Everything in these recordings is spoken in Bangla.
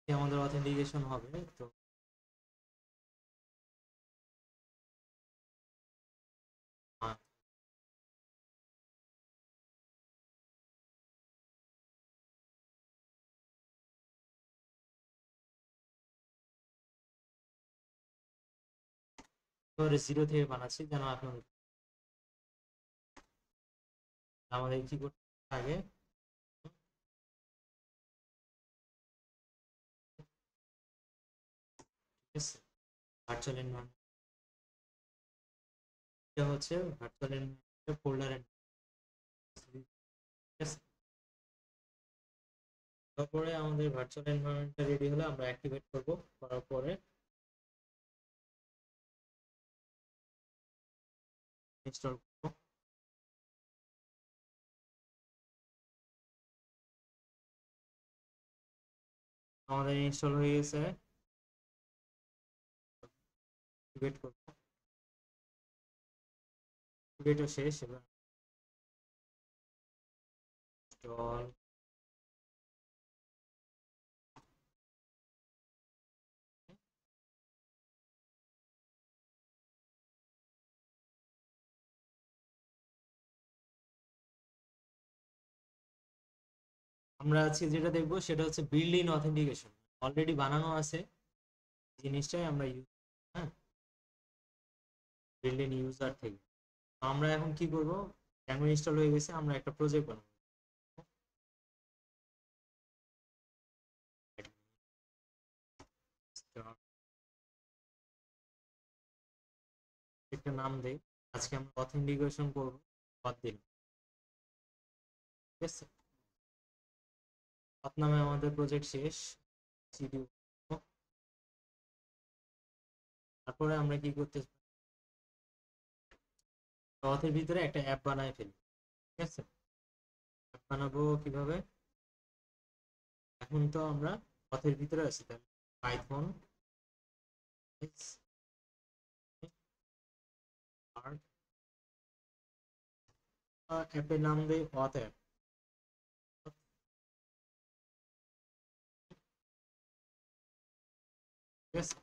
আমাদের অথেন্টিকেশন হবে। তো জিরো থেকে বানাচ্ছি যেন আপনার আমাদের কি করতে হবে আগে, ঠিক আছে, ভার্চুয়াল এনভায়রনমেন্ট হচ্ছে ভার্চুয়াল এনভায়রনমেন্ট ফোল্ডার, ঠিক আছে। তারপরে আমাদের ভার্চুয়াল এনভায়রনমেন্টটা রেডি হলে আমরা অ্যাক্টিভেট করব, করার পরে ইনস্টল করব। আমাদের ইনস্টল হয়ে গেছে, অ্যাক্টিভেট করব, অ্যাক্টিভেটও শেষ। এবার ইনস্টল, আমরা আজকে যেটা দেখবো সেটা হচ্ছে বিল্ড ইন অথেন্টিকেশন। অলরেডি বানানো আছে জিনিসটাই আমরা ইউজ, হ্যাঁ, বিল্ড ইন ইউজার থেকে। তো আমরা এখন কি করব, ড্যাঙ্গো ইনস্টল হয়ে গেছে, আমরা একটা প্রজেক্ট বানাবো। একটা নাম দেই, আজকে আমরা অথেন্টিকেশন করব, বাদ দিন, ঠিক আছে। পাথ নামে আমাদের প্রজেক্ট শেষ, সিডি। তারপরে আমরা কি করতে, পথের ভিতরে একটা অ্যাপ বানায় ফেলি, ঠিক আছে। অ্যাপ বানাবো কিভাবে, এখন তো আমরা পথের ভিতরে আছি, তাহলে পাইথন অ্যাপের নাম দেই অথ অ্যাপ, ঠিক আছে।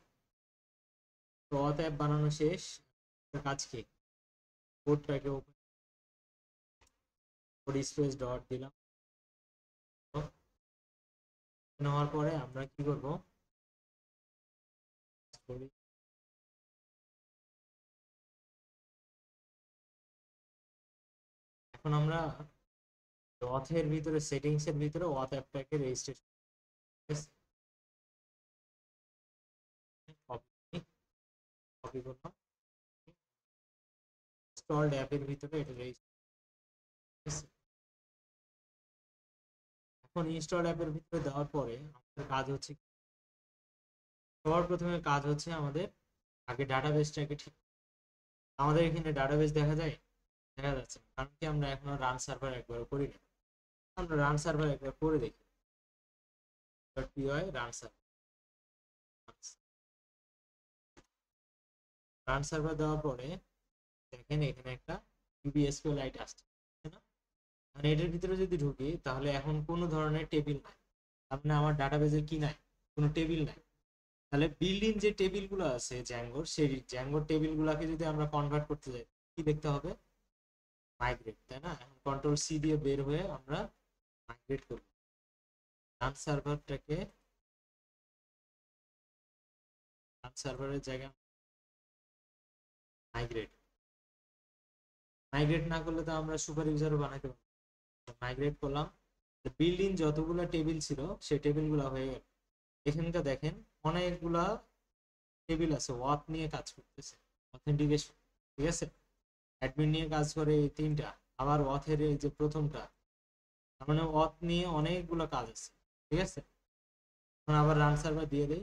তো অথ অ্যাপ বানানো শেষ, কাজ কি, কোডটাকে ওপেন, কোড স্পেস ডট দিলাম। নেওয়ার পরে আমরা কি করব, এখন আমরা অথের ভিতরে সেটিংস এর ভিতরে অথ অ্যাপটাকে রেজিস্ট্রেশন, কপি, কপি করলাম, ইনস্টলড অ্যাপের ভিতরে এটা রেজিস্ট্রেশন। এখন ইনস্টল অ্যাপের ভিতরে দেওয়ার পরে আমাদের কাজ হচ্ছে, সবার প্রথমে কাজ হচ্ছে আমাদের আগে ডাটাবেসটাকে ঠিক, আমাদের এখানে ডাটাবেস দেখা যায়, দেখা যাচ্ছে না, কারণ কি আমরা এখনো রান সার্ভার একবার করি না। আমরা রান সার্ভার একবার করে দেখি, P Y run server, run server দেওয়ার পরে দেখেন এখানে একটা ইউবিএসকিউ লাইট আসছে, তাই না? মানে এটার ভিতরে যদি ঢুকি তাহলে এখন কোনো ধরনের টেবিল নাই, তার মানে আমার ডাটাবেসে কি নাই, কোনো টেবিল নাই। তাহলে বিল্ডিং যে টেবিল গুলো আছে জ্যাঙ্গোর, সেই জ্যাঙ্গোর টেবিল গুলাকে যদি আমরা কনভার্ট করতে যাই কি দেখতে হবে, মাইগ্রেট, তাই না? এখন কন্ট্রোল সি দিয়ে বের হয়ে আমরা মাইগ্রেট করব রান সার্ভারটাকে, রান সার্ভারের জায়গায় মাইগ্রেট, মাইগ্রেট না করলে তো আমরা সুপার ইউজারও বানাইতে পারবো। মাইগ্রেট করলাম, বিল্ডিং যতগুলো টেবিল ছিল সেই টেবিল গুলা হয়ে গেল। এখানটা দেখেন অনেকগুলা টেবিল আছে, ওয়াথ নিয়ে কাজ করতেছে, অথেন্টিকেশন, ঠিক আছে। অ্যাডমিন নিয়ে কাজ করে এই তিনটা, আবার অথের এই যে প্রথমটা, তার মানে অথ নিয়ে অনেকগুলো কাজ আছে, ঠিক আছে। এখন আবার রান সার্ভার দিয়ে দেই,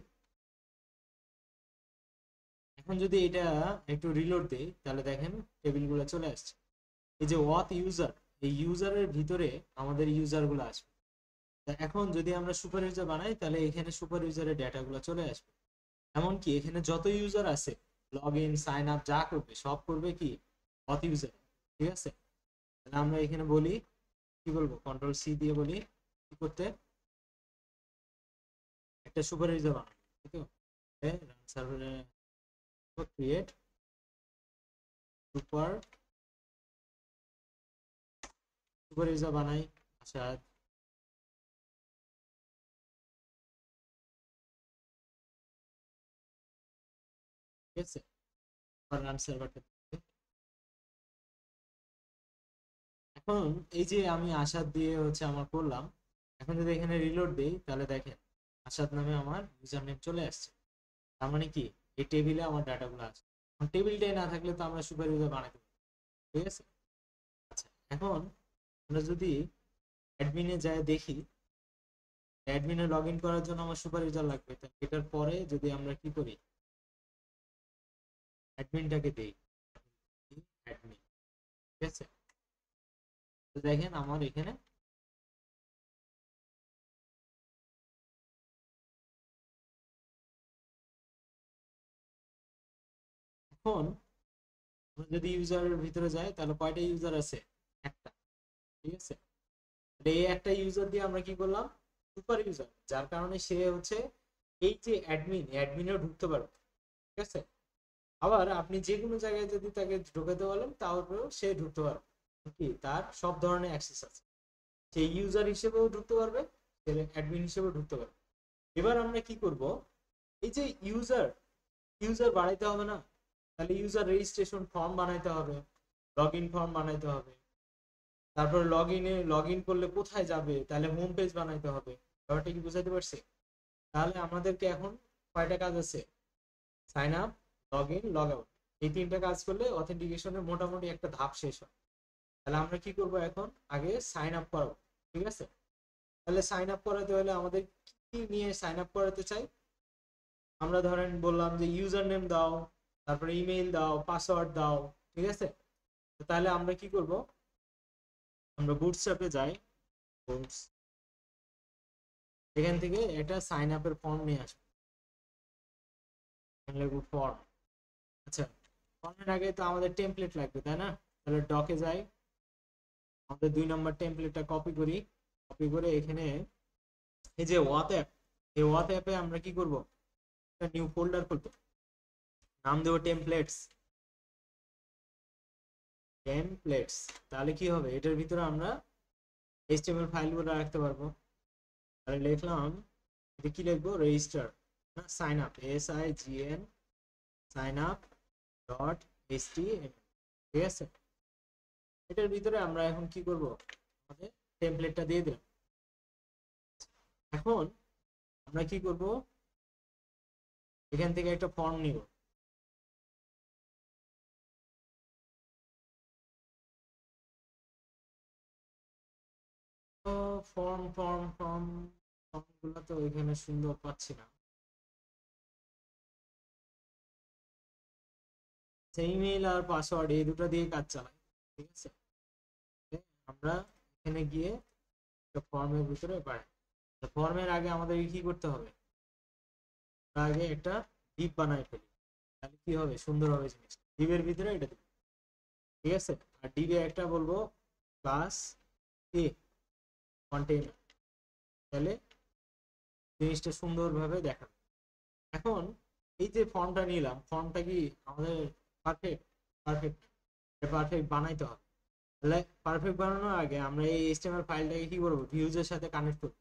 এখন যদি এটা একটু রিলোড দেই তাহলে দেখেন টেবিলগুলো চলে আসছে। এই যে ওয়াথ ইউজার, এই ইউজারের ভিতরে আমাদের ইউজার গুলো আসবে। এখন যদি আমরা সুপার ইউজার বানাই তাহলে এখানে সুপার ইউজারের ডেটাগুলো চলে আসবে। এমনকি এখানে যত ইউজার আছে লগ ইন সাইন আপ যা করবে সব করবে কি অথ ইউজার, ঠিক আছে। তাহলে আমরা এখানে বলি কি বলবো, কন্ট্রোল সি দিয়ে বলি কি করতে, একটা সুপার ইউজার বানাবো, তাই তো? রান সার্ভারে ক্রিয়েট সুপার ইউজার বানাই। আচ্ছা, ঠিক আছে, রান সার্ভারটা। এখন এই যে আমি আসাদ দিয়ে হচ্ছে আমার করলাম, এখন যদি এখানে রিলোড দেই তাহলে দেখেন আসাদ নামে আমার ইউজার নেম চলে আসছে। তার মানে কি এই টেবিলে আমার ডাটাগুলো আছে। টেবিলটাই না থাকলে তো আমরা সুপার ইউজার বানাতে পারি, ঠিক আছে? আচ্ছা, এখন আমরা যদি অ্যাডমিনে যাই দেখি, অ্যাডমিনে লগ ইন করার জন্য আমার সুপার ইউজার লাগবে। এটার পরে যদি আমরা কি করি, অ্যাডমিনটাকে দেই, অ্যাডমিন, ঠিক আছে? তো দেখেন আমার এখানে এখন আমরা যদি ইউজারের ভিতরে যাই তাহলে কয়টা ইউজার আছে? একটা, ঠিক আছে? এই একটা ইউজার দিয়ে আমরা কি করলাম, সুপার ইউজার, যার কারণে সে হচ্ছে এই যে অ্যাডমিনেও ঢুকতে পারবে, ঠিক আছে? আবার আপনি যে কোনো জায়গায় যদি তাকে ঢুকাতে বলেন তাহলেও সে ঢুকতে পারবে, কি তার সব ধরনের অ্যাক্সেস আছে। সে ইউজার হিসেবেও ঢুকতে পারবে, সে অ্যাডমিন হিসেবেও ঢুকতে পারবে। এবার আমরা কি করব, এই যে ইউজার বাড়াইতে হবে না? তাহলে ইউজার রেজিস্ট্রেশন ফর্ম বানাইতে হবে, লগ ইন ফর্ম বানাইতে হবে, তারপর লগ ইন করলে কোথায় যাবে, তাহলে হোম পেজ বানাইতে হবে। ব্যাপারটা কি বুঝাতে পারছি? তাহলে আমাদেরকে এখন কয়টা কাজ আছে? Sign up, log in, log out, এই তিনটা কাজ করলে অথেন্টিকেশনের মোটামুটি একটা ধাপ শেষ হয়। তাহলে আমরা কি করব, এখন আগে সাইন আপ করাবো, ঠিক আছে? তাহলে সাইন আপ করাতে হলে আমাদের কি নিয়ে সাইন আপ করাতে চাই? আমরা ধরেন বললাম যে ইউজার নেম দাও, তারপরে ইমেইল দাও, পাসওয়ার্ড দাও, ঠিক আছে? তাহলে আমরা কি করব, আমরা বুটস্ট্র্যাপে যাই, বুটস, এখান থেকে একটা সাইন আপের ফর্ম নিয়ে আসবো, ফর্ম। আচ্ছা, ফর্মের আগে তো আমাদের টেমপ্লেট লাগবে, তাই না? তাহলে ডকে যাই, আমাদের 2 নম্বর টেমপ্লেটটা কপি করি, কপি করে এখানে এই যে হোয়াটসঅ্যাপ, এই হোয়াটসঅ্যাপে আমরা কি করব, একটা নিউ ফোল্ডার খুলবো, নাম দেবো টেমপ্লেটস। তাহলে কি হবে, এটার ভিতরে আমরা এইচটিএমএল ফাইলগুলো রাখতে পারবো। তাহলে লিখলাম, এটা কি লিখবো, রেজিস্টার না sign up, SIGN sign up dot HTML, ঠিক আছে? এটার ভিতরে আমরা এখন কি করব, আমাদের টেমপ্লেটটা দিয়ে দিলাম। এখন আমরা কি করব, এখান থেকে একটা ফর্ম নিব, তো ফর্মগুলো তো এখানে সুন্দর পাচ্ছি না। ইমেইল আর পাসওয়ার্ড এই দুটো দিয়ে কাজ চালাই, ঠিক আছে? আমরা এখানে গিয়ে একটা ফর্মের ভিতরে বাড়াই। ফর্মের আগে আমাদের কি করতে হবে, আগে একটা ডিপ বানাই ফেলি, তাহলে কি হবে, সুন্দর হবে জিনিসটা। ডিপের ভিতরে এটা দিব, ঠিক আছে? আর ডিপে একটা বলবো ক্লাস এ কন্টেইনার, তাহলে জিনিসটা সুন্দরভাবে দেখাবে। এখন এই যে ফর্মটা নিলাম, ফর্মটা কি আমাদের পারফেক্ট? পারফেক্ট, পারফেক্ট বানাইতে হবে। তাহলে পারফেক্ট বানানোর আগে আমরা এই এইচটিএমএল ফাইলটাকে কি করব, ভিউজের সাথে কানেক্ট করব।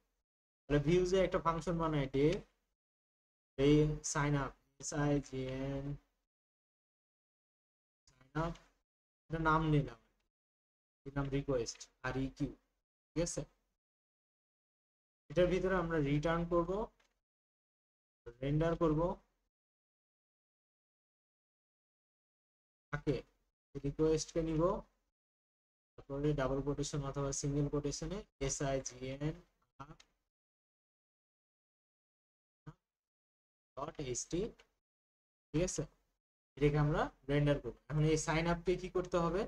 তাহলে ভিউজে একটা ফাংশন বানাই, এই sign up, SIGN sign up, এটা নাম নিলাম, দিলাম রিকোয়েস্ট আর ইকিউ, ঠিক আছে? এটার ভিতরে আমরা রিটার্ন করব, রেন্ডার করব, তাকে রিকোয়েস্টকে নিব, তারপরে ডাবল কোটেশন অথবা সিঙ্গেল কোটেশনে SIGN ডট HT, ঠিক আছে? এটাকে আমরা রেন্ডার করব। এখন এই সাইন আপকে কি করতে হবে,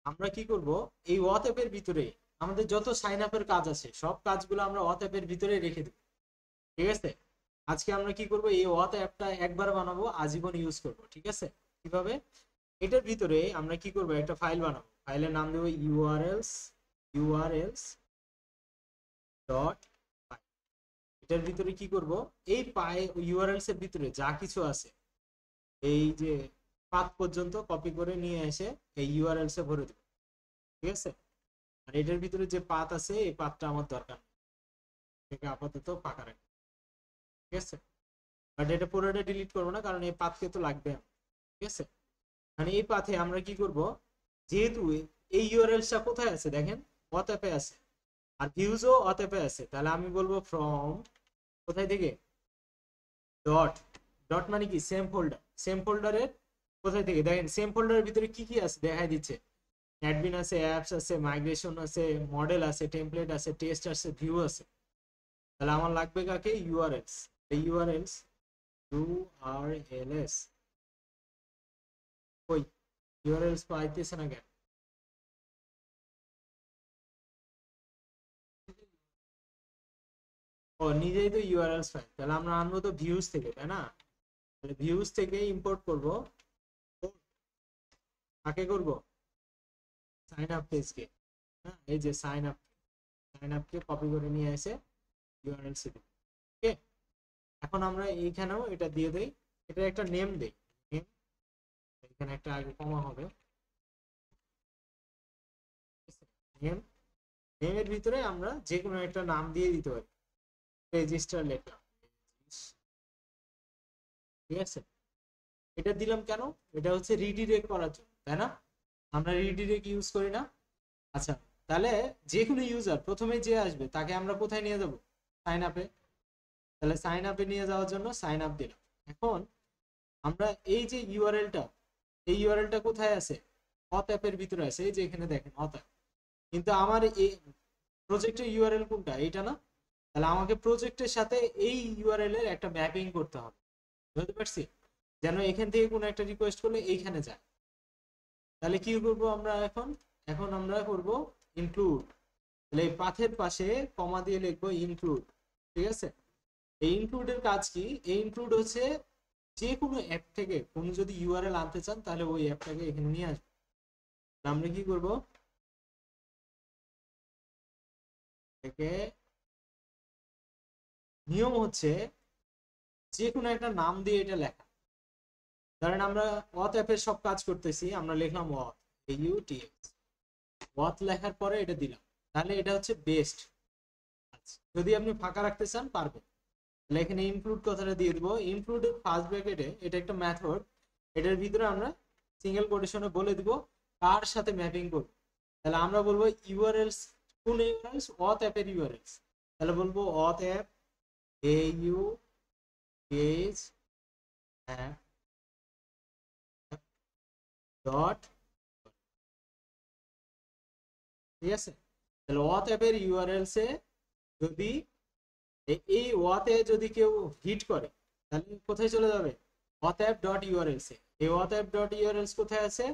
আমরা কি করব, এই হোয়াটসঅ্যাপের ভিতরে আমাদের যত সাইন আপের কাজ আছে সব কাজগুলো আমরা হোয়াটসঅ্যাপের ভিতরে রেখে দেব, ঠিক আছে? আজকে আমরা কি করব, এই হোয়াটসঅ্যাপটা একবার বানাবো, আজীবন ইউজ করব, ঠিক আছে? কিভাবে, এটার ভিতরে আমরা কি করব, একটা ফাইল বানাবো, ফাইলের নাম দেবো urls ডট, এটার ভিতরে কি করব, এই পায়ে ইউআরএলস এর ভিতরে যা কিছু আছে এই যে পাথ পর্যন্ত কপি করে নিয়ে এসে এই ইউআরএলস এ ভরে দেব। ঠিক আছে, আর এটার ভিতরে যে পাথ আছে এই পাথটা আমার দরকার নেই, এটাকে আপাতত ফাঁকা রাখি। ঠিক আছে, বাট এটা পুরোটা ডিলিট করবো না, কারণ এই পাথকে তো লাগবে। ঠিক আছে, মানে এই পাথে আমরা কি করব, যেহেতু এই ইউআরএলসটা কোথায় আছে দেখেন, অতএপে আছে, আর ভিউজও অতএপে আছে, তাহলে আমি বলবো ফ্রম কোথায় থেকে, ডট, ডট মানে কি সেম ফোল্ডার, সেম ফোল্ডারের কোথায় থেকে, দেখেন সেম ফোল্ডারের ভিতরে কি কি আছে দেখাই দিচ্ছে, অ্যাডমিন আছে, অ্যাপস আছে, মাইগ্রেশন আছে, মডেল আছে, টেমপ্লেট আছে, টেস্ট আছে, ভিউ আছে। তাহলে আমার লাগবে কাকে, ইউআরএলস, এই ইউআরএলস ইউআরএলএস কই, ইউআরএলস পাইতেছে না কেন, ও নিজেই তো ইউআরএলস ফাইল, তাহলে আমরা আনবো তো ভিউজ থেকে, তাই না? তাহলে ভিউজ থেকে ইম্পোর্ট করব, কাকে করব, সাইন আপ পেজকে, হ্যাঁ এই যে সাইন আপ, সাইন আপকে কপি করে নিয়ে এসে ইউআরএলস এ, ওকে। এখন আমরা এইখানেও এটা দিয়ে দেই, এটা একটা নেম দেই, নেম, এখানে একটা আগে কমা হবে, নেম, নেমের ভিতরে আমরা যে কোনো একটা নাম দিয়ে দিতে পারি, রেজিস্টার লিখলাম, ঠিক আছে। এটা দিলাম কেন, এটা হচ্ছে রিডিরেক্ট করার জন্য, তাই না? আমরা রিডিরেক্ট ইউজ করি না। আচ্ছা, তাহলে যে কোনো ইউজার প্রথমে যে আসবে তাকে আমরা কোথায় নিয়ে যাব, সাইন আপে, তাহলে সাইন আপে নিয়ে যাওয়ার জন্য সাইন আপ দিলাম। এখন আমরা এই যে ইউআরএলটা, এই ইউআরএলটা কোথায় আছে, অথ অ্যাপের ভিতরে আছে, এই যে এখানে দেখেন অথ অ্যাপ, কিন্তু আমার এই প্রজেক্টের ইউআরএল কোনটা, এইটা না? তাহলে আমাকে প্রজেক্টের সাথে এই ইউআরএল এর একটা ম্যাপিং করতে হবে, বুঝতে পারছি, যেন এখান থেকে কোনো একটা রিকোয়েস্ট করলে এইখানে যায়। তাহলে কি করব আমরা এখন, এখন আমরা করব ইনক্লুড, তাহলে এই পাথের পাশে কমা দিয়ে লিখবো ইনক্লুড। ঠিক আছে, এই ইনক্লুডের কাজ কি, এই ইনক্লুড হচ্ছে যে কোনো অ্যাপ থেকে কোনো যদি ইউআরএল আনতে চান তাহলে ওই অ্যাপটাকে এখানে নিয়ে আসবে। আমরা কি করব, একে নিয়ম হচ্ছে যে কোনো একটা নাম দিয়ে এটা লেখা, ধরেন আমরা অথ অ্যাপের সব কাজ করতেছি, আমরা লিখলাম অথ, ইউটিএক্স, অথ লেখার পরে এটা দিলাম, তাহলে এটা হচ্ছে বেস্ট। আচ্ছা, যদি আপনি ফাঁকা রাখতে চান পারবেন, তাহলে এখানে ইনক্লুড কথাটা দিয়ে দিব, ইনক্লুড ফার্স্ট ব্র্যাকেটে এটা একটা মেথড, এটার ভিতরে আমরা সিঙ্গেল কোটেশনে বলে দিব কার সাথে ম্যাপিং করব, তাহলে আমরা বলবো ইউআরএলস, কোন ইউআরএলস, অথ অ্যাপের ইউআরএলস, তাহলে বলবো auth app au page app dot, ঠিক আছে। তাহলে অথ অ্যাপের ইউআরএলস এ যদি এই ওয়াতে যদি কেউ হিট করে তাহলে কোথায় চলে যাবে, অথঅ্যাপ ডট ইউআরএলস এ, এই অথঅ্যাপ ডট ইউআরএলস কোথায় আছে,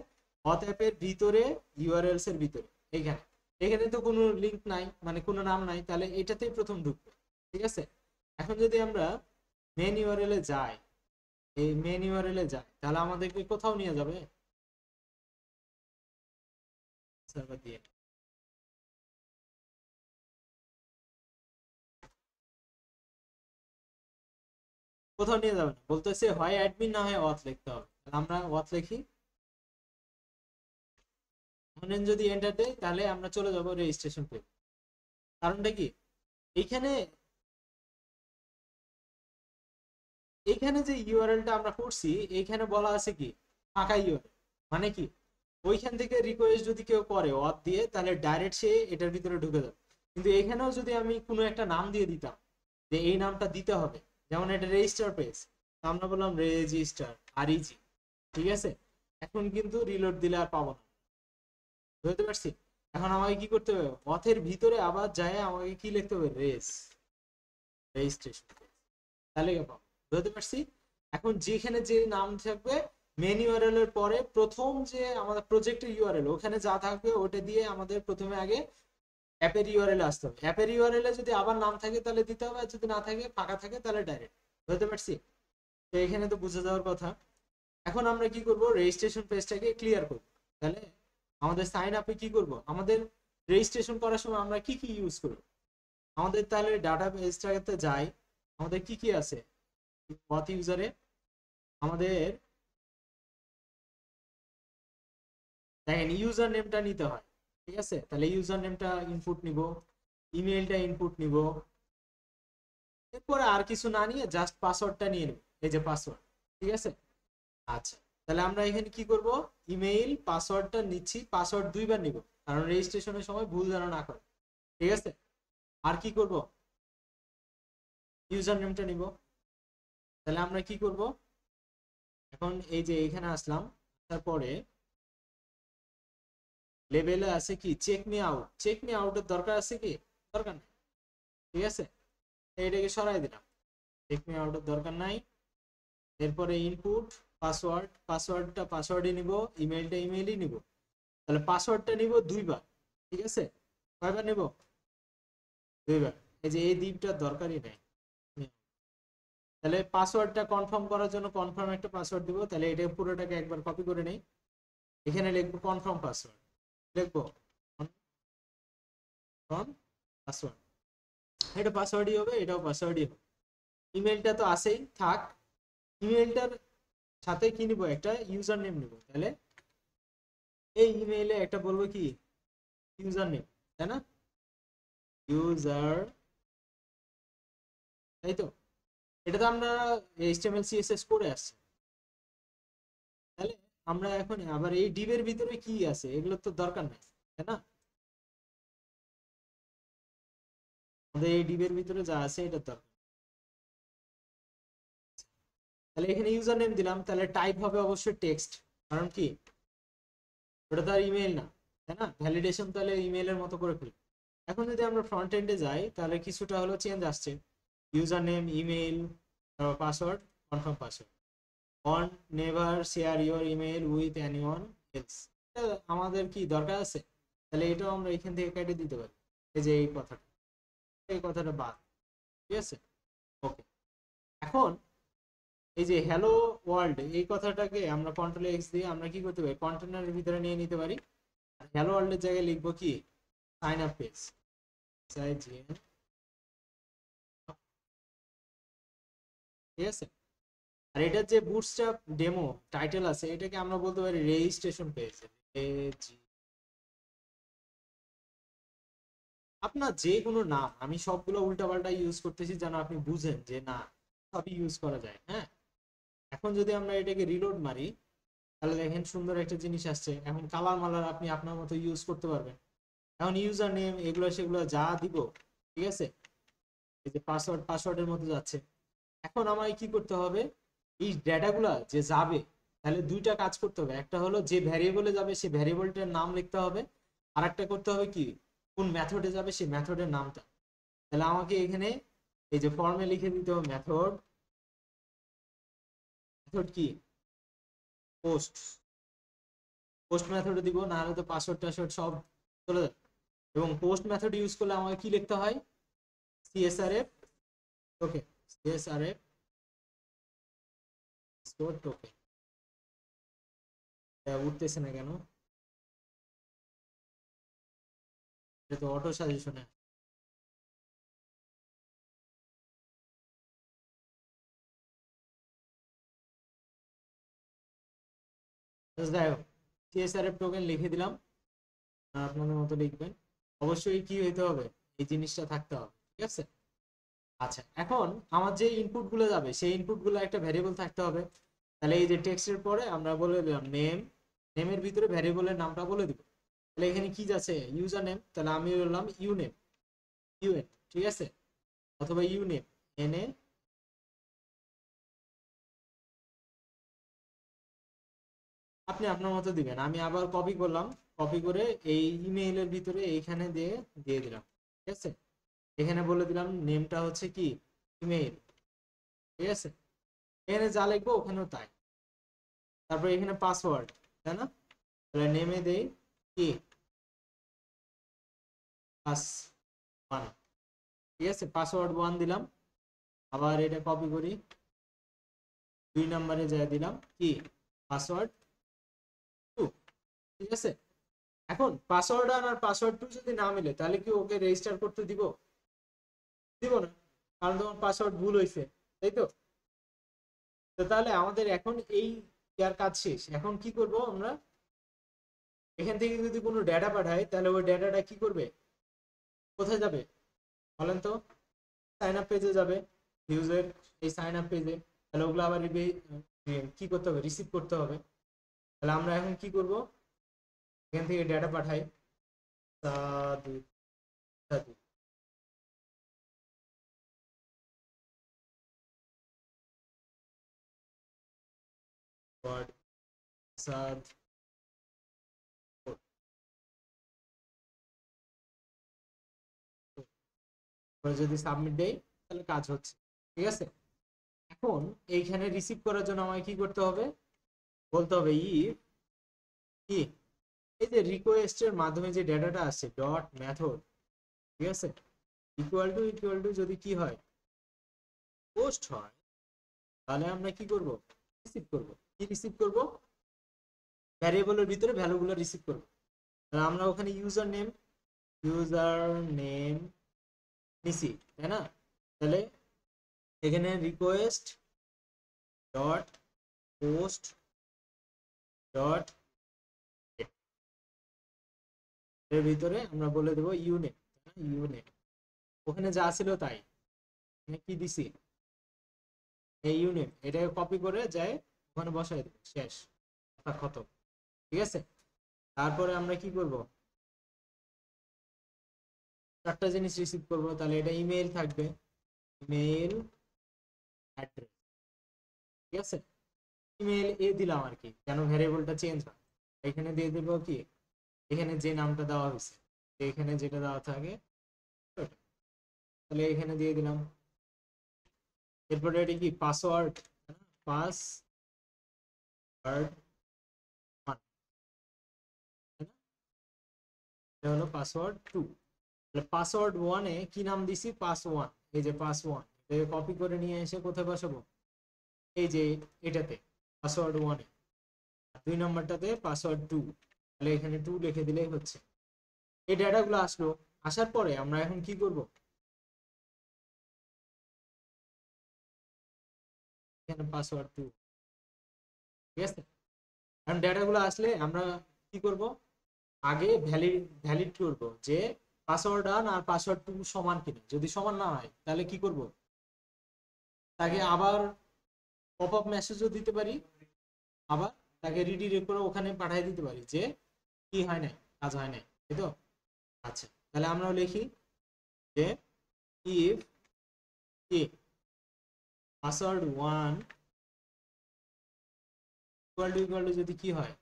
অথঅ্যাপের ভিতরে, ইউআরএলস এর ভিতরে, এখানে, এখানে তো কোনো লিংক নাই, মানে কোনো নাম নাই, তাহলে এটাতেই প্রথম ঢুকবে। ঠিক আছে, এখন যদি আমরা মেন ইউআরএল এ যাই, এই মেন ইউআরএল এ যাই, তাহলে আমাদেরকে কোথাও নিয়ে যাবে, সার্ভার দিয়ে, কোথাও নিয়ে যাবে না, বলতেছে হয় অ্যাডমিন না হয় অথ লিখতে হবে, তাহলে আমরা অথ লিখি, যদি এন্টার দেই তাহলে আমরা চলে যাব রেজিস্ট্রেশন পেজ। কারণটা কি, এইখানে এইখানে যে ইউআরএলটা আমরা করছি এইখানে বলা আছে কি ফাঁকা ইউআরএল, মানে কি ওইখান থেকে রিকোয়েস্ট যদি কেউ করে অথ দিয়ে তাহলে ডাইরেক্ট সে এটার ভিতরে ঢুকে যাবে, কিন্তু এখানেও যদি আমি কোনো একটা নাম দিয়ে দিতাম যে এই নামটা দিতে হবে, যেমন এটা রেজিস্টার পেজ, আমরা বললাম রেজিস্টার আরইজি, ঠিক আছে, এখন কিন্তু রিলোড দিলে আর পাবো না, বুঝতে পারছি। এখন আমাকে কি করতে হবে, অথের ভিতরে আবার যায় আমাকে কি লিখতে হবে, রেজিস্ট্রেশন, তাহলে পাবো, বুঝতে পারছি। এখন যেখানে যে নাম থাকবে মেন ইউআরএল এর পরে প্রথম যে আমাদের প্রজেক্টের ইউআরএল ওখানে যা থাকবে ওটা দিয়ে আমাদের প্রথমে আগে অ্যাপের ইউআরএল আসতে হবে, অ্যাপের ইউআরএল এ যদি আবার নাম থাকে তাহলে দিতে হবে, আর যদি না থাকে ফাঁকা থাকে তাহলে ডাইরেক্ট, বুঝতে পারছি। তো এখানে তো বুঝে যাওয়ার কথা। এখন আমরা কি করব, রেজিস্ট্রেশন পেজটাকে ক্লিয়ার করব, তাহলে আমাদের সাইন আপে কি করব, আমাদের রেজিস্ট্রেশন করার সময় আমরা কি কি ইউজ করব, আমাদের তাহলে ডাটা বেসটাতে যাই, আমাদের কি কি আছে অথ ইউজারে, আমাদের দেখেন ইউজার নেমটা নিতে হয়, ঠিক আছে? তাহলে ইউজার নেমটা ইনপুট নিব, ইমেইলটা ইনপুট নিব, এরপরে আর কিছু না নিয়ে জাস্ট পাসওয়ার্ডটা নিয়ে নেব, এই যে পাসওয়ার্ড, ঠিক আছে? আচ্ছা, তাহলে আমরা এখানে কি করব, ইমেইল পাসওয়ার্ডটা নিচ্ছি, পাসওয়ার্ড দুইবার নিব কারণ রেজিস্ট্রেশনের সময় ভুল যেন না করে, ঠিক আছে? আর কি করব, ইউজার নেমটা নিব। তাহলে আমরা কি করব, এখন এই যে এখানে আসলাম, তারপরে লেভেলে আছে কি check me out, check me আউটের দরকার আছে কি, দরকার নেই, ঠিক আছে? এইটাকে সরাই দিলাম, চেক মি আউটের দরকার নাই। এরপরে ইনপুট পাসওয়ার্ড, পাসওয়ার্ডটা পাসওয়ার্ডই নিব, ইমেইলটা ইমেইলই নিব। তাহলে পাসওয়ার্ডটা নিব দুইবার, ঠিক আছে? কয়বার নিব, দুইবার। এই যে এই দ্বীপটার দরকারই নাই। তাহলে পাসওয়ার্ডটা কনফার্ম করার জন্য কনফার্ম একটা পাসওয়ার্ড দিব, তাহলে এটা পুরোটাকে একবার কপি করে নেই, এখানে লিখবো কনফার্ম পাসওয়ার্ড, লিখবো কনফার্ম পাসওয়ার্ড, এটা পাসওয়ার্ডই হবে, এটাও পাসওয়ার্ডই হবে। ইমেলটা তো আছেই, থাক। ইমেলটার সাথে কি নিব, একটা ইউজার নেম নিব, তাহলে এই ইমেইলে একটা বলবো কি ইউজার নেম, তাই না? ইউজার, তাই তো? এটা তো আমরা এইচটিএমএল সিএসএস করে আসছি। তাহলে আমরা এখন আবার এই ডিবের ভিতরে কি আছে এগুলো তো দরকার নাই, তাই না? আমাদের এই ডিবের ভিতরে যা আছে এটা দরকার। তাহলে এখানে ইউজার নেম দিলাম, তাহলে টাইপ হবে অবশ্যই টেক্সট, কারণ কি ওটা তো আর ইমেল না, তাই না? ভ্যালিডেশন তাহলে ইমেলের মতো করে ফেলি। এখন যদি আমরা ফ্রন্ট এন্ডে যাই তাহলে কিছুটা হলো চেঞ্জ আসছে, user name, email, password, confirm password, on never share your email with anyone else, আমাদের কি দরকার আছে? তাহলে এটাও আমরা এখান থেকে কেটে দিতে পারি, এই যে এই কথাটা, এই কথাটা বাদ, ঠিক আছে? ওকে, এখন এই যে হ্যালো ওয়ার্ল্ড এই কথাটাকে আমরা কন্ট্রোল এক্স দিয়ে আমরা কি করতে পারি, কন্টেনারের ভিতরে নিয়ে নিতে পারি। আর হ্যালো ওয়ার্ল্ডের জায়গায় লিখবো কি সাইন আপ পেজ, ঠিক আছে? আর এটার যে বুটস্ট্র্যাপ ডেমো টাইটেল আছে এটাকে আমরা বলতে পারি রেজিস্ট্রেশন পেজ। আপনার যে কোনো নাম, আমি সবগুলো উল্টাপাল্টা ইউজ করতেছি যেন আপনি বুঝেন যে না সবই ইউজ করা যায়, হ্যাঁ? এখন যদি আমরা এটাকে রিলোড মারি তাহলে দেখেন সুন্দর একটা জিনিস আসছে, এখন কালার মালার আপনি আপনার মতো ইউজ করতে পারবেন। এখন ইউজার নেম এগুলো সেগুলো যা দিব, ঠিক আছে? এই যে পাসওয়ার্ড পাসওয়ার্ডের মতো যাচ্ছে। এখন আমায় কি করতে হবে, এই ডেটাগুলা যে যাবে তাহলে দুইটা কাজ করতে হবে, একটা হলো যে ভ্যারিয়েবলে যাবে সেই ভ্যারিয়েবলটার নাম লিখতে হবে, আর একটা করতে হবে কি কোন মেথডে যাবে সেই মেথডের নামটা। তাহলে আমাকে এখানে এই যে ফর্মে লিখে দিতে হবে মেথড, মেথড কি পোস্ট, পোস্ট মেথডে দিব, না হলে তো পাসওয়ার্ড টাসওয়ার্ড সব চলে যাবে। এবং পোস্ট মেথড ইউজ করলে আমাকে কি লিখতে হয়, সিএসআরএফ, ওকে, সিএসআরএফ স্টোর টোকেন, উঠতেছে না কেন, এটা তো অটো সাজেশনে। যাই হোক, সিএসআরএফ টোকেন লিখে দিলাম, আপনাদের মতো লিখবেন। অবশ্যই কি হইতে হবে, এই জিনিসটা থাকতে হবে, ঠিক আছে? আচ্ছা, এখন আমার যে ইনপুট গুলো যাবে সেই ইনপুট গুলো একটা ভ্যারিয়েবল থাকতে হবে। তাহলে এই যে টেক্সটের পরে আমরা বলে দিলাম নেম, নেমের ভিতরে ভ্যারিয়েবলের নামটা বলে দিব। তাহলে এখানে কি যাচ্ছে ইউজার নেম, তাহলে আমি বললাম ইউ নেম, ইউএন, ঠিক আছে? অথবা ইউ নেম, এন এ, আপনি আপনার মতো দিবেন। আমি আবার কপি করলাম, কপি করে এই ইমেইলের ভিতরে এইখানে দিয়ে দিয়ে দিলাম, ঠিক আছে? এখানে বলে দিলাম নেমটা হচ্ছে কি ইমেইল, ঠিক আছে? এখানে যা লিখবো ওখানেও তাই। তারপর এখানে পাসওয়ার্ড, তাই না? তাহলে নেমে দেই কি পাস ওয়ান, ঠিক আছে? পাসওয়ার্ড ওয়ান দিলাম। আবার এটা কপি করি, 2 নম্বরে যা দিলাম কি পাসওয়ার্ড টু, ঠিক আছে? এখন পাসওয়ার্ড ওয়ান আর পাসওয়ার্ড টু যদি না মিলে তাহলে কি ওকে রেজিস্টার করতে দিব, দিব না। কারণ তোমার পাসওয়ার্ড ভুল হয়েছে, তাই তো? তো তাহলে আমাদের এখন এই ইয়ার কাজ শেষ। এখন কি করব আমরা, এখান থেকে যদি কোনো ডেটা পাঠাই তাহলে ওই ডেটাটা কি করবে, কোথায় যাবে বলেন তো? সাইন আপ পেজে যাবে, ইউজের এই সাইন আপ পেজে। তাহলে ওগুলো আবার কি করতে হবে, রিসিভ করতে হবে। তাহলে আমরা এখন কি করব, এখান থেকে ডেটা পাঠাই সাদু সাদু ওয়ার্ড সাদ। যদি সাবমিট দেই তাহলে কাজ হচ্ছে, ঠিক আছে। এখন এইখানে রিসিভ করার জন্য আমাকে কি করতে হবে, বলতে হবে ইফ কি, এই যে রিকোয়েস্টের মাধ্যমে যে ডেটাটা আসছে ডট মেথড, ঠিক আছে, ইকুয়াল টু যদি কি হয়, পোস্ট হয়, তাহলে আমরা কি করব, রিসিভ করব। কি রিসিভ করব, ভ্যারিয়েবলের ভিতরে ভ্যালুগুলো রিসিভ করব। তাহলে আমরা ওখানে ইউজার নেম নিছি, তাই না? তাহলে এখানে রিকোয়েস্ট ডট পোস্ট ডট এর ভিতরে আমরা বলে দেবো ইউনেম, ইউনেম ওখানে যা ছিল তাই, কি দিছি, এই ইউনেম এটাকে কপি করে যায় ওখানে বসাই দেবো, শেষ, খতম, ঠিক আছে। তারপরে আমরা কি করব, চারটা জিনিস রিসিভ করব। তাহলে এটা ইমেইল থাকবে, ইমেইল অ্যাড্রেস, ঠিক আছে। ইমেইল দিলাম আর কি, যেন ভ্যারিয়েবলটা চেঞ্জ হয়। এখানে দিয়ে দেবো কি, এখানে যে নামটা দেওয়া হয়েছে, এখানে যেটা দেওয়া থাকে তাহলে এখানে দিয়ে দিলাম। এরপরে এটা কি পাসওয়ার্ড, পাসওয়ার্ড এটা হলো পাসওয়ার্ড 2। তাহলে পাসওয়ার্ড 1 এ কি নাম দিছি, পাস 1, এই যে পাস 1 এটাকে কপি করে নিয়ে এসে কোথায় বসাবো, এই যে এটাতে পাসওয়ার্ড 1 এ, 2 নম্বরটাতে পাসওয়ার্ড 2, তাহলে এখানে 2 লিখে দিলেই হচ্ছে। এই ডেটাগুলো আসলো, আসার পরে আমরা এখন কি করব, এখানে পাসওয়ার্ড 2, ঠিক আছে। এখন ডেটাগুলো আসলে আমরা কি করব, আগে ভ্যালিড করব যে পাসওয়ার্ড 1 আর পাসওয়ার্ড 2 সমান কিনা। যদি সমান না হয় তাহলে কি করব, তাকে আবার পপ আপ মেসেজও দিতে পারি, আবার তাকে রিডিরেক্ট করে ওখানে পাঠিয়ে দিতে পারি যে কি হয় নাই, কাজ হয় নাই, তাই তো? আচ্ছা, তাহলে আমরা লিখি যে ইফ কি পাসওয়ার্ড 1 ইকুয়াল টু যদি কি হয়,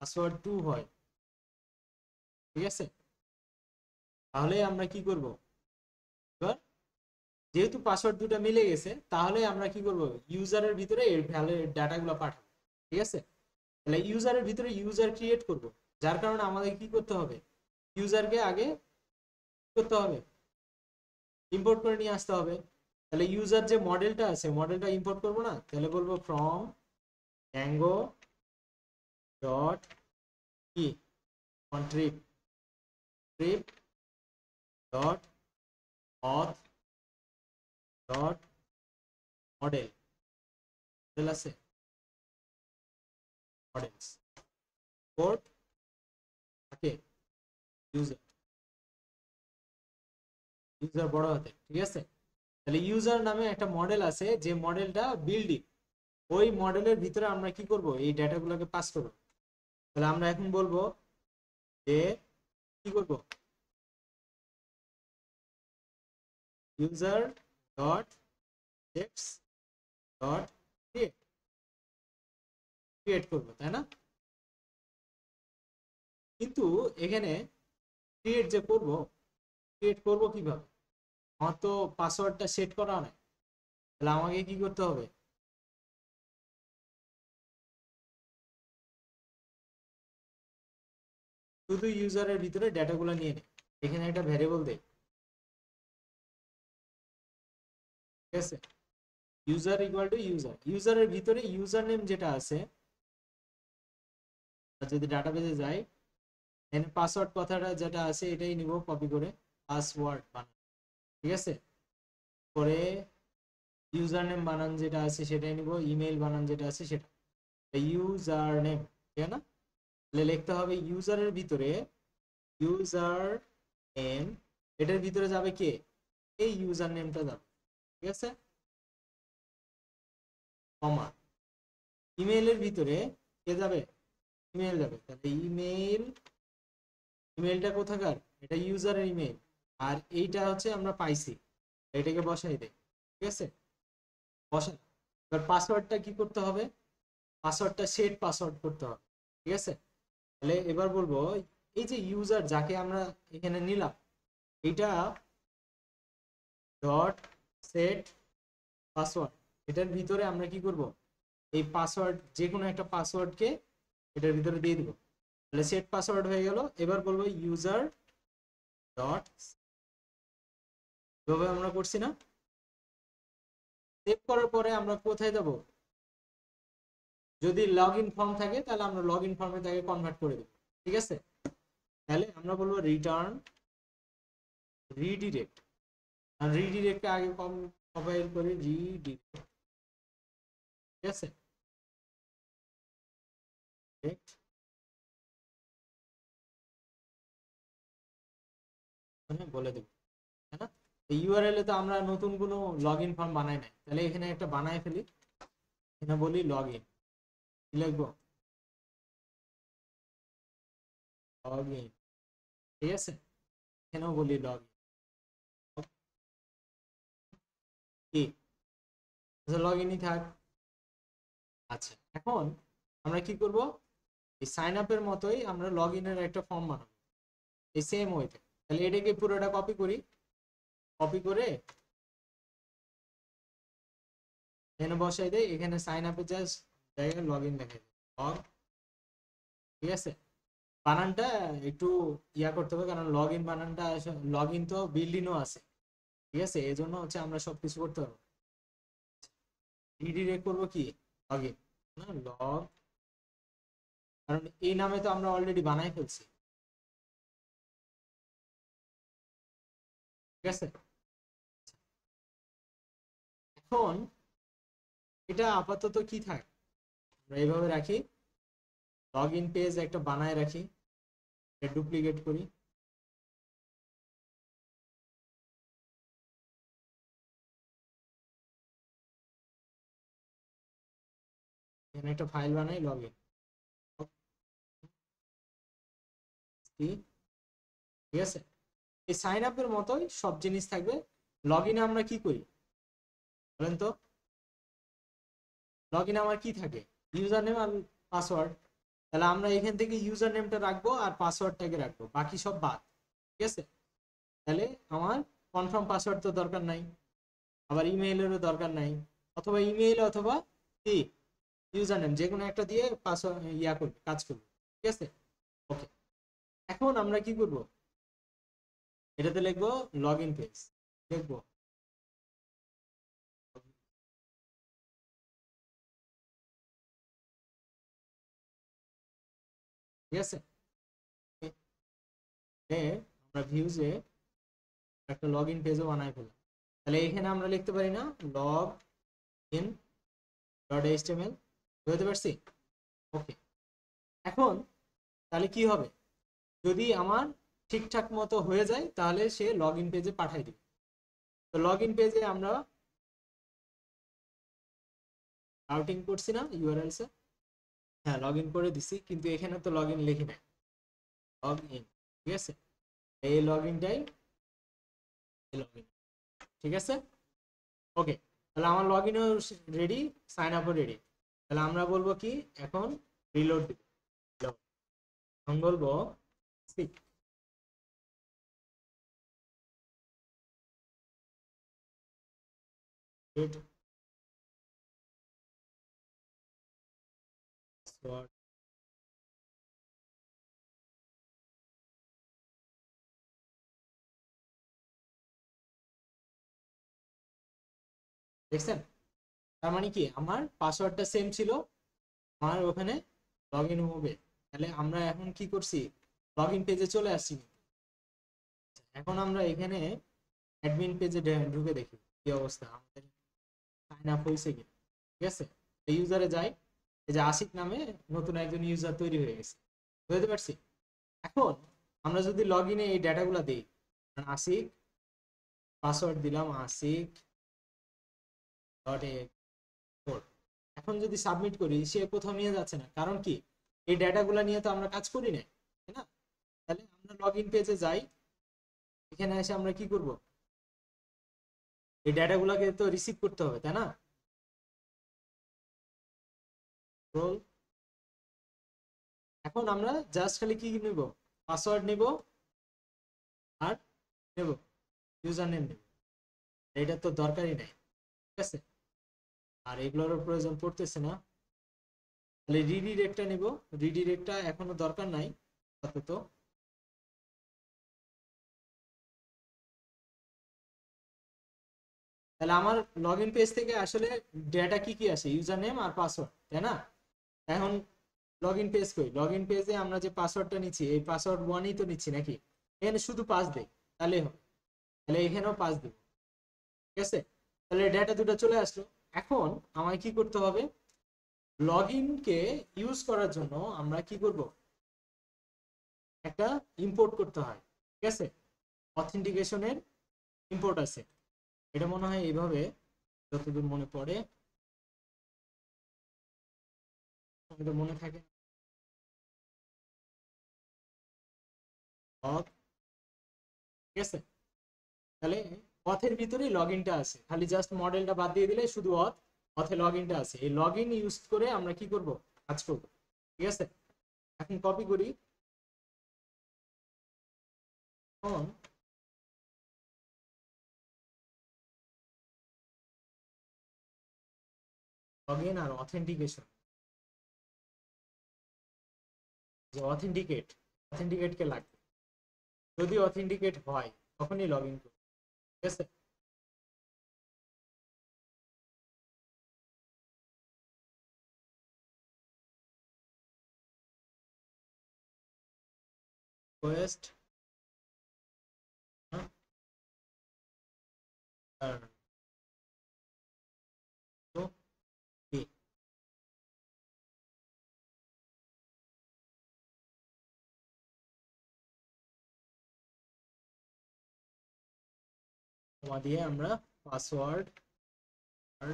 পাসওয়ার্ড 2 হয়, ঠিক আছে, তাহলে আমরা কি করব, এবার যেহেতু পাসওয়ার্ড দুটো মিলে গেছে তাহলে আমরা কি করব, ইউজারের ভিতরে এর ভ্যালু ডাটাগুলো পাঠাবো, ঠিক আছে। তাহলে ইউজারের ভিতরে ইউজার ক্রিয়েট করব, যার কারণে আমাদের কি করতে হবে, ইউজারকে আগে করতে হবে, ইম্পোর্ট করে নিয়ে আসতে হবে। তাহলে ইউজার যে মডেলটা আছে মডেলটা ইম্পোর্ট করব না, তাহলে বলবো ফ্রম ড্যাঙ্গো ডট কি কন্ট্রিপ ট্রিপ dot auth dot model, model আছে, models code okay, user, user বড় হাতে, ঠিক আছে। তাহলে ইউজার নামে একটা মডেল আছে, যে মডেলটা বিল্ডিং, ওই মডেলের ভিতরে আমরা কি করব, এই ডেটাগুলোকে পাস করব। তাহলে আমরা এখন বলবো যে কি করব, user dot text dot create, create করবো, তাই না? কিন্তু এখানে ক্রিয়েট করব কিভাবে, আমার তো পাসওয়ার্ডটা সেট করা নাই। তাহলে আমাকে কি করতে হবে, শুধু ইউজারের ভিতরে ডেটাগুলো নিয়ে নে, এখানে একটা ভ্যারিয়েবল দেই, ঠিক আছে। ইউজার ইকুয়াল টু ইউজার, ইউজারের ভিতরে ইউজার নেম যেটা আছে, যদি ডাটাবেজে যাই, এখানে পাসওয়ার্ড কথাটা যেটা আছে এটাই নিব কপি করে, পাসওয়ার্ড বানাবো, ঠিক আছে। পরে ইউজার নেম বানান যেটা আছে সেটাই নিব, ইমেল বানান যেটা আছে সেটা, ইউজার নেম, ঠিক না? তাহলে লিখতে হবে ইউজারের ভিতরে ইউজার নেম, এটার ভিতরে যাবে কে, এই ইউজার নেমটা যাবে, ঠিক আছে, কমা, ইমেইলের ভিতরে কে যাবে, ইমেল যাবে, তাহলে ইমেল, ইমেলটা কোথাকার, এটা ইউজারের ইমেল, আর এইটা হচ্ছে আমরা পাইছি, এটাকে বসাই দেই, ঠিক আছে, বসাই। এবার পাসওয়ার্ডটা কি করতে হবে, পাসওয়ার্ডটা সেট পাসওয়ার্ড করতে হবে, ঠিক আছে। তাহলে এবার বলবো এই যে ইউজার যাকে আমরা এখানে নিলাম, এইটা ডট সেট পাসওয়ার্ড, এটার ভিতরে আমরা কি করব, এই পাসওয়ার্ড যে কোনো একটা পাসওয়ার্ডকে এটার ভিতরে দিয়ে দিব, তাহলে সেট পাসওয়ার্ড হয়ে গেল। এবার বলবো ইউজার ডট, এভাবে আমরা করছি না, সেভ করার পরে আমরা কোথায় যাব, যদি লগ ইন ফর্ম থাকে তাহলে আমরা লগ ইন ফর্মে তাকে কনভার্ট করে দেব, ঠিক আছে। তাহলে আমরা বলবো রিটার্ন রিডিরেক্ট, আর রিডিরেক্টকে আগে কম্পাইল করি, রিডিরেক্ট, ঠিক আছে, বলে দেব, তাই না? ইউআরএল এ তো আমরা নতুন কোনো লগ ইন ফর্ম বানাই নাই, তাহলে এখানে একটা বানায় ফেলি, এখানে বলি লগ ইন, কি লিখবো, লগ ইন, ঠিক আছে, এখানেও বলি লগ ইন, কি লগ ইনই থাক। আচ্ছা, এখন আমরা কি করব, এই সাইন আপের মতোই আমরা লগ ইনের একটা ফর্ম বানাবো এই সেম ওয়েতে, তাহলে এটাকে পুরোটা কপি করি, কপি করে এখানে বসাই দেই, এখানে সাইন আপে জাস্ট জায়গায় লগ ইন দেখাই লগ, ঠিক আছে। বানানটা একটু ইয়া করতে হবে, কারণ লগ ইন বানানটা, লগ ইন তো বিল্ড ইনও আছে, ঠিক আছে, এই জন্য হচ্ছে আমরা সবকিছু করতে পারবো। রিডিরেক্ট করবো কি, লগ ইন, না লগ, কারণ এই নামে তো আমরা অলরেডি বানাই ফেলছি, ঠিক আছে। এখন এটা আপাতত কি থাকে, আমরা এইভাবে রাখি, লগ ইন পেজ একটা বানায় রাখি, এটা ডুপ্লিকেট করি, এখানে একটা ফাইল বানাই লগ ইন, ঠিক আছে। এই সাইন আপের মতোই সব জিনিস থাকবে। লগ ইনে আমরা কি করি বলেন তো, লগ ইনে আমার কি থাকে, ইউজার নেম আর পাসওয়ার্ড, তাহলে আমরা এখান থেকে ইউজার নেমটা রাখবো আর পাসওয়ার্ডটাকে রাখবো, বাকি সব বাদ, ঠিক আছে। তাহলে আমার কনফার্ম পাসওয়ার্ড তো দরকার নাই, আবার ইমেইলেরও দরকার নাই, অথবা ইমেইল অথবা কি ইউজার নেম যে কোনো একটা দিয়ে পাসওয়ার্ড ইয়া করবে, কাজ করবে, ঠিক আছে, ওকে। এখন আমরা কি করব, এটাতে লিখবো লগ ইন পেজ, লিখবো, ঠিক আছে। আমরা ভিউজে একটা লগ ইন পেজও বানাই ফেললাম, তাহলে এখানে আমরা লিখতে পারি না লগ ইন ডট এইচটিএমএল, বুঝতে পারছি, ওকে। এখন তাহলে কি হবে, যদি আমার ঠিকঠাক মতো হয়ে যায় তাহলে সে লগ ইন পেজে পাঠাই দিবে। তো লগ ইন পেজে আমরা রাউটিং করছি না ইউআরএল এ, হ্যাঁ লগ ইন করে দিছি, কিন্তু এখানে তো লগ ইন লিখি নাই, লগ ইন, ঠিক আছে, এই লগ ইনটাই লগ ইন, ঠিক আছে, ওকে। তাহলে আমার লগ ইনও রেডি, সাইন আপও রেডি, তাহলে আমরা বলবো কি এখন রিলোড দিব, এখন বলবো দেখছেন, তার মানে কি আমার পাসওয়ার্ডটা সেম ছিল, আমার ওখানে লগ ইন হবে, তাহলে আমরা এখন কি করছি, লগ ইন পেজে চলে আসছি। এখন আমরা এখানে অ্যাডমিন পেজে ঢুকে দেখি, কি অবস্থা আমাদের, সাইন আপ হয়েছে কি, ঠিক আছে। এই ইউজারে যাই, এই যে আশিক নামে নতুন একজন ইউজার তৈরি হয়ে গেছে, বুঝতে পারছি। এখন আমরা যদি লগ ইনে এই ডেটাগুলো দিই, আশিক, পাসওয়ার্ড দিলাম আশিক ডট, এখন যদি সাবমিট করি সে কোথাও নিয়ে যাচ্ছে না, কারণ কি, এই ডেটাগুলো নিয়ে তো আমরা কাজ করি না, তাই না। তাহলে আমরা লগ ইন পেজে যাই, এখানে এসে আমরা কি করব, এই ডেটাগুলোকে তো রিসিভ করতে হবে, তাই না। রোল, এখন আমরা জাস্ট খালি কি নিব, পাসওয়ার্ড নিব আর নেব ইউজার নেম নেব, এটা তো দরকারই নাই, ঠিক আছে, আর এগুলোরও প্রয়োজন পড়তেছে না। তাহলে রিডিরেক্টটা নিব, রিডিরেক্টটা এখনো দরকার নাই আপাতত। তাহলে আমার লগ ইন পেজ থেকে আসলে ডেটা কি কি আসে, ইউজার নেম আর পাসওয়ার্ড, তাই না। এখন লগ ইন পেজ কই, লগ ইন পেজে আমরা যে পাসওয়ার্ডটা নিচ্ছি এই পাসওয়ার্ড ওয়ানই তো নিচ্ছি নাকি, এখানে শুধু পাস দেই তাহলে হবে, তাহলে এখানেও পাস দিব, ঠিক আছে। তাহলে ডেটা দুটো চলে আসলো। এখন আমায় কি করতে হবে, লগ ইনকে ইউজ করার জন্য আমরা কি করব, একটা ইম্পোর্ট করতে হয়, ঠিক আছে, অথেন্টিকেশনের ইম্পোর্ট আছে। এটা মনে হয় এইভাবে, যতদূর মনে পড়ে, এটা মনে থাকে, অথ, ঠিক আছে। তাহলে অথের ভিতরেই লগ ইনটা আছে, খালি জাস্ট মডেলটা বাদ দিয়ে দিলে শুধু অথে লগ ইনটা আছে, এই লগ ইন ইউজ করে আমরা কি করব, কাজ করব, ঠিক আছে। এখন কপি করি, এখন লগ ইন আর অথেন্টিকেশন, যে অথেন্টিকেট, অথেন্টিকেটকে লাগবে, যদি অথেন্টিকেট হয় তখনই লগ ইন করব, ঠিক আছে। রিকোয়েস্ট আর তো কি, কমা দিয়ে আমরা পাসওয়ার্ড আর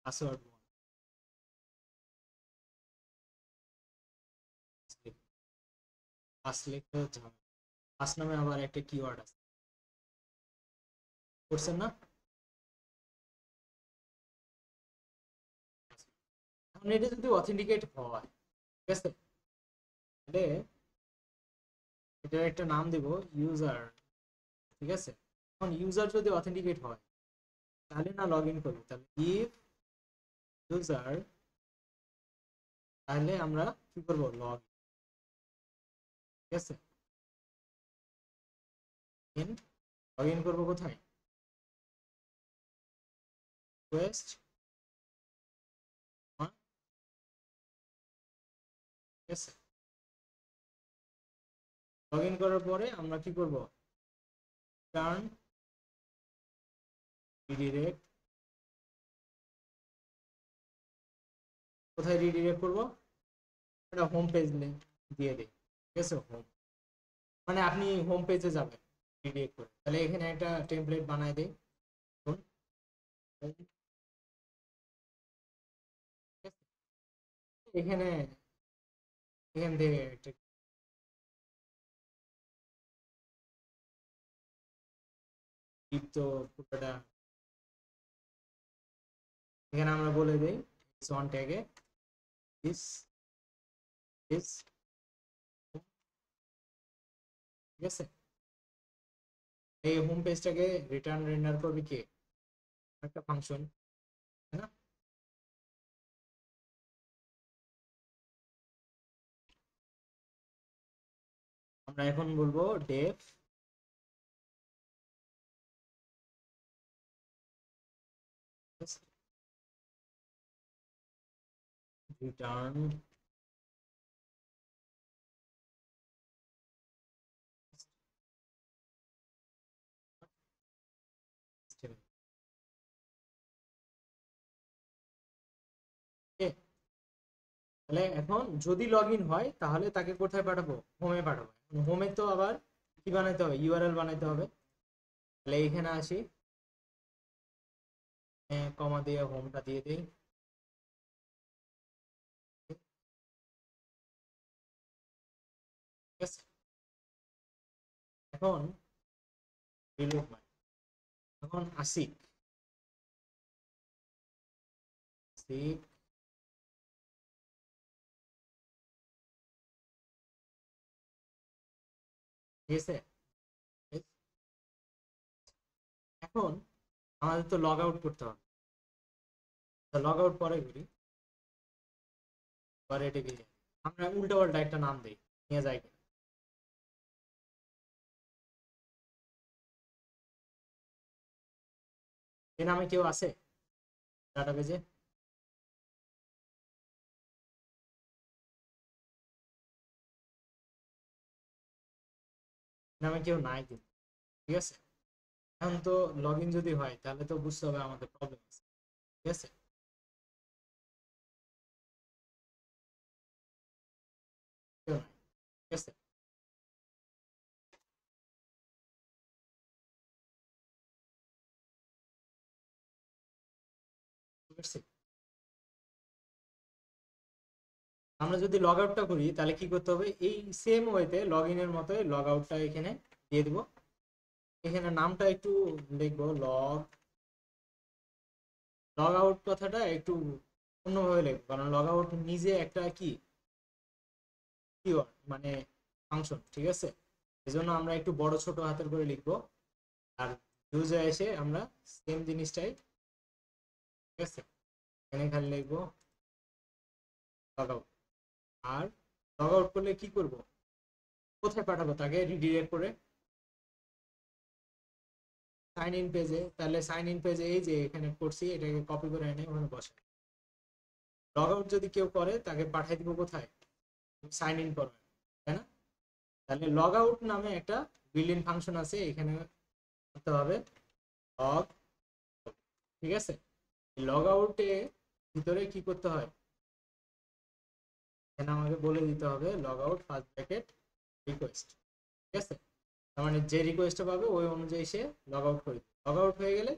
পাসওয়ার্ড পাস লিখতে হচ্ছে, পাস নামে আবার একটা কিওয়ার্ড আছে, করছেন না। এখন এটা যদি অথেন্টিকেট হয়, ঠিক আছে, তাহলে এটার একটা নাম দেব ইউজার, ঠিক আছে। এখন ইউজার যদি অথেন্টিকেট হয় তাহলে না লগ ইন করবো, তাহলে ইফ ইউজার, তাহলে আমরা কি করবো, লগ, ঠিক আছে, ইন, লগ ইন করবো কোথায়, রিকোয়েস্ট, ঠিক আছে। লগ ইন করার পরে আমরা কি করব, টার্ন রিডিরেক্ট, কোথায় রিডিরেক্ট করব, এটা হোম পেজ লিংক দিয়ে দিই, ঠিক আছে, হোম, মানে আপনি হোম পেজে যাবেন রিডিরেক্ট করে, তাহলে এখানে একটা টেমপ্লেট বানাই দিই, home, ঠিক আছে? এখানে, এখান থেকে একটা দীপ্ত পুরোটা, এখানে আমরা বলে দিই ওয়ান ট্যাগে দিস ইজ, ঠিক আছে। এই হোম পেজটাকে রিটার্ন রেন্ডার করবে কি, একটা ফাংশন, তাই না। আমরা এখন বলবো ডেফ রিটার্ন, তাহলে এখন যদি লগ ইন হয় তাহলে তাকে কোথায় পাঠাবো, হোমে পাঠাবো। হোমে তো আবার কি বানাইতে হবে, ইউআরএল বানাইতে হবে। তাহলে এখানে আসি, কমা দিয়ে হোমটা দিয়ে দিই। ঠিক আছে, এখন রিলোড মারি, এখন আসি ঠিক আছে। এখন আমাদের তো লগ আউট করতে হবে, লগ আউট পরে করি, পরে এটাকে আমরা উল্টো পাল্টা একটা নাম দিই, নিয়ে যাই কিনা। এ নামে কেউ আছে ডাটাবেজে? নামে কেউ নাই কিন্তু। ঠিক আছে, এখন তো লগ ইন যদি হয় তাহলে তো বুঝতে হবে আমাদের প্রবলেম আছে। ঠিক আছে, কেউ নাই। ঠিক আছে, বুঝতে পারছি। আমরা যদি লগ আউটটা করি তাহলে কি করতে হবে, এই সেম ওয়েতে লগ ইনের মতোই লগ আউটটা এখানে দিয়ে দিব। এখানে নামটা একটু লিখবো, লগ লগ আউট কথাটা একটু অন্যভাবে লিখবো, কারণ লগ আউট নিজে একটা কি কিওয়ার্ড মানে ফাংশন। ঠিক আছে, এজন্য আমরা একটু বড় ছোট হাতের করে লিখবো। আর ইউজে এসে আমরা সেম জিনিসটাই, ঠিক আছে, এখানে খালি লিখবো লগ আউট। আর লগ আউট করলে কি করব, কোথায় পাঠাবো তাকে রিডিরেক্ট করে? সাইন ইন পেজে। তাহলে সাইন ইন পেজে এই যে এখানে করছি, এটাকে কপি করে এনে ওখানে বসে। লগ আউট যদি কেউ করে তাকে পাঠাই দিব কোথায়, সাইন ইন করবে, তাই না? তাহলে লগ আউট নামে একটা বিল্ট ইন ফাংশন আছে, এখানে করতে হবে লগ। ঠিক আছে, লগ আউটে ভিতরে কি করতে হয়, এখানে আমাকে বলে দিতে হবে log out first bracket request. ঠিক আছে, তার মানে যে রিকোয়েস্টটা পাবে ওই অনুযায়ী সে লগ আউট করে, লগ আউট হয়ে গেলে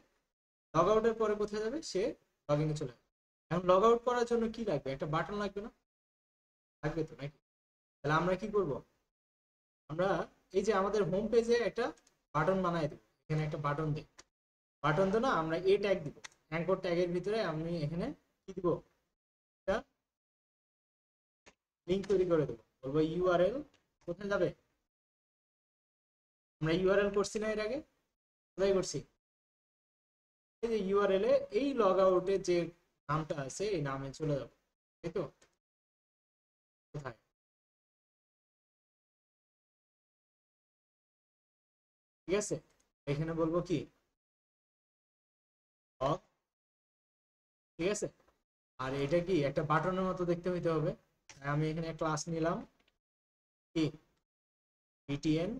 লগ আউটের পরে কোথায় যাবে, সে লগ ইনে চলে যাবে। এখন লগ আউট করার জন্য কি লাগবে, একটা বাটন লাগবে না? লাগবে তো নাকি? তাহলে আমরা কি করব, আমরা এই যে আমাদের হোম পেজে একটা বাটন বানাই দেবো, এখানে একটা বাটন দিই। বাটন তো না, আমরা এ ট্যাগ দিব, অ্যাঙ্কর ট্যাগের ভিতরে আমি এখানে কি দিব, একটা লিঙ্ক তৈরি করে দেবো, বলবো ইউআরএল কোথায় যাবে। আমরা ইউআরএল করছি না এর আগে, কোথায় করছি, এই যে ইউআরএল এ এই লগ আউটে যে নামটা আছে এই নামে চলে যাবে, তাই তো? কোথায়, ঠিক আছে, এখানে বলবো কি লগ। ঠিক আছে, আর এটা কি একটা বাটনের মতো দেখতে হইতে হবে। আমি এখানে ক্লাস নিলাম কি btn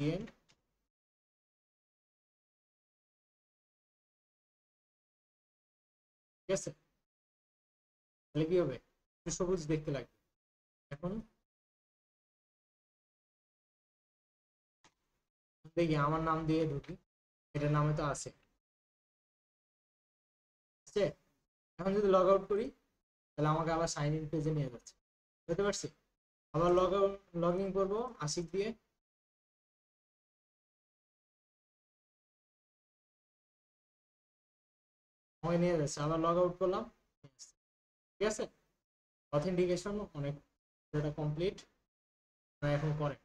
tn। ঠিক আছে, তাহলে কি হবে, একটু সবুজ দেখতে লাগবে। এখন দেখি আমার নাম দিয়ে ঢুকি, এটার নামে তো আছে, আছে। এখন যদি লগ আউট করি তাহলে আমাকে আবার সাইন ইন পেজে নিয়ে যাচ্ছে, বুঝতে পারছি। আবার লগ আউট লগ ইন করবো আশিক দিয়ে, আমাকে নিয়ে যাচ্ছে, আবার লগ আউট করলাম। ঠিক আছে, অথেন্টিকেশন অনেক, এটা কমপ্লিট এখন করে।